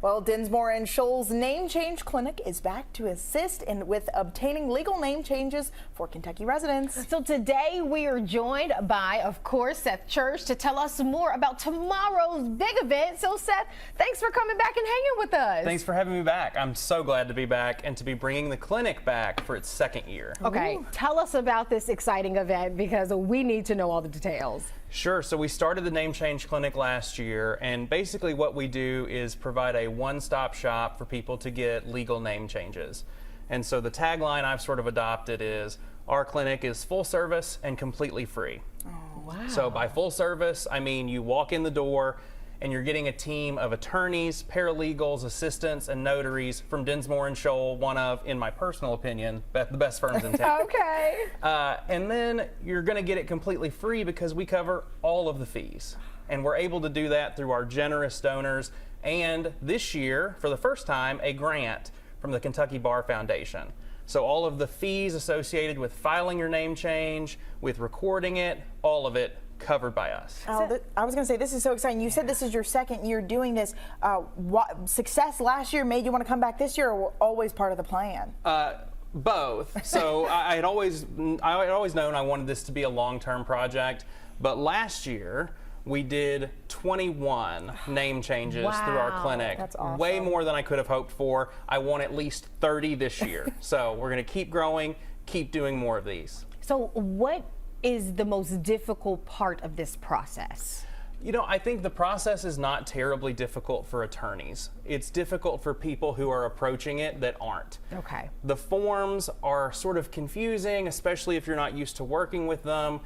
Well, Dinsmore and Shohl's Name Change Clinic is back to assist with obtaining legal name changes for Kentucky residents. So today we are joined by, of course, Seth to tell us more about tomorrow's big event. So Seth, thanks for coming back and hanging with us. Thanks for having me back. I'm so glad to be back and to be bringing the clinic back for its second year. Okay, tell us about this exciting event because we need to know all the details. Sure. So we started the Name Change Clinic last year, and basically what we do is provide a one-stop shop for people to get legal name changes. And so the tagline I've sort of adopted is, our clinic is full service and completely free. Oh, wow. So by full service, I mean you walk in the door and you're getting a team of attorneys, paralegals, assistants, and notaries from Dinsmore and Shohl, one of, in my personal opinion, the best firms in town. Okay. And then you're going to get it completely free because we cover all of the fees. And we're able to do that through our generous donors. And this year, for the first time, a grant from the Kentucky Bar Foundation. So all of the fees associated with filing your name change, with recording it, all of it covered by us. I was going to say, this is so exciting. You said this is your second year doing this. What success last year made you want to come back this year, or always part of the plan? Both. So I had always known I wanted this to be a long-term project, but last year we did 21 name changes through our clinic. That's awesome. Way more than I could have hoped for. I want at least 30 this year. So we're going to keep growing, keep doing more of these. So what is the most difficult part of this process? You know, I think the process is not terribly difficult for attorneys. It's difficult for people who are approaching it that aren't. Okay. The forms are sort of confusing, especially if you're not used to working with them.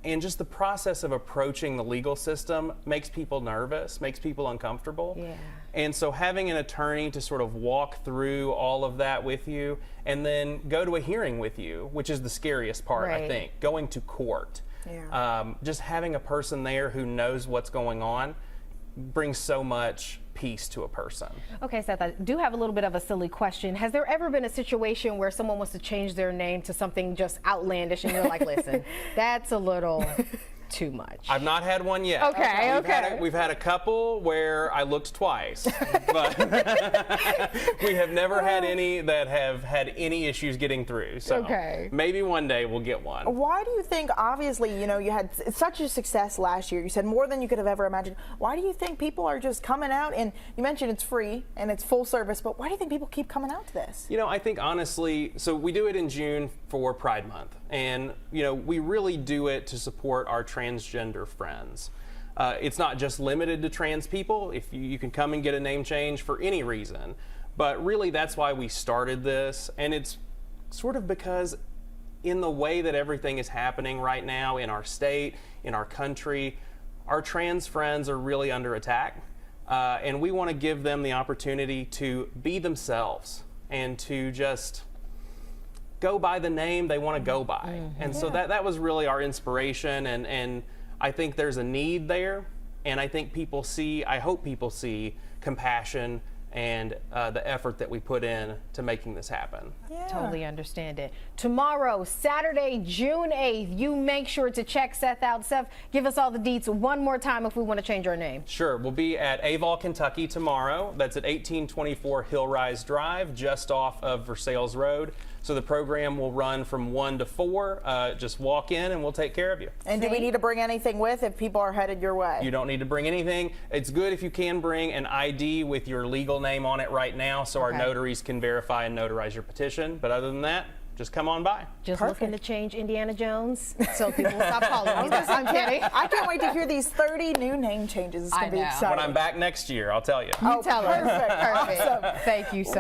And just the process of approaching the legal system makes people nervous, makes people uncomfortable. Yeah. And so having an attorney to sort of walk through all of that with you and then go to a hearing with you, which is the scariest part, I think, going to court. Yeah. Just having a person there who knows what's going on brings so much peace to a person. Okay, Seth, I do have a little bit of a silly question. Has there ever been a situation where someone wants to change their name to something just outlandish and you're like, listen, that's a little too much? I've not had one yet. Okay, We've had a couple where I looked twice, but we have never had any that have had any issues getting through. So maybe one day we'll get one. Why do you think, obviously, you know, you had such a success last year, you said more than you could have ever imagined. Why do you think people are just coming out, and you mentioned it's free and it's full service, but why do you think people keep coming out to this? You know, I think honestly, so we do it in June for Pride Month, and you know, we really do it to support our transgender friends. It's not just limited to trans people. If you can come and get a name change for any reason, but really that's why we started this. And it's sort of because in the way that everything is happening right now in our state, in our country, our trans friends are really under attack. And we want to give them the opportunity to be themselves and to just go by the name they want to go by. And so that was really our inspiration, and I think there's a need there, and I think people see, I hope people see compassion and the effort that we put in to making this happen. Yeah. Totally understand it. Tomorrow, Saturday, June 8th, you make sure to check Seth out. Seth, give us all the deets one more time if we want to change our name. Sure. We'll be at Aval, Kentucky tomorrow. That's at 1824 Hillrise Drive, just off of Versailles Road. So the program will run from 1 to 4. Just walk in and we'll take care of you. And do we need to bring anything with if people are headed your way? You don't need to bring anything. It's good if you can bring an ID with your legal name on it right now so our notaries can verify and notarize your petition. But other than that, just come on by. Just looking to change Indiana Jones so people will stop calling me. I'm kidding. I can't wait to hear these 30 new name changes. It's going to be exciting. When I'm back next year, I'll tell you. Oh, tell us. Perfect. Awesome. Thank you so much.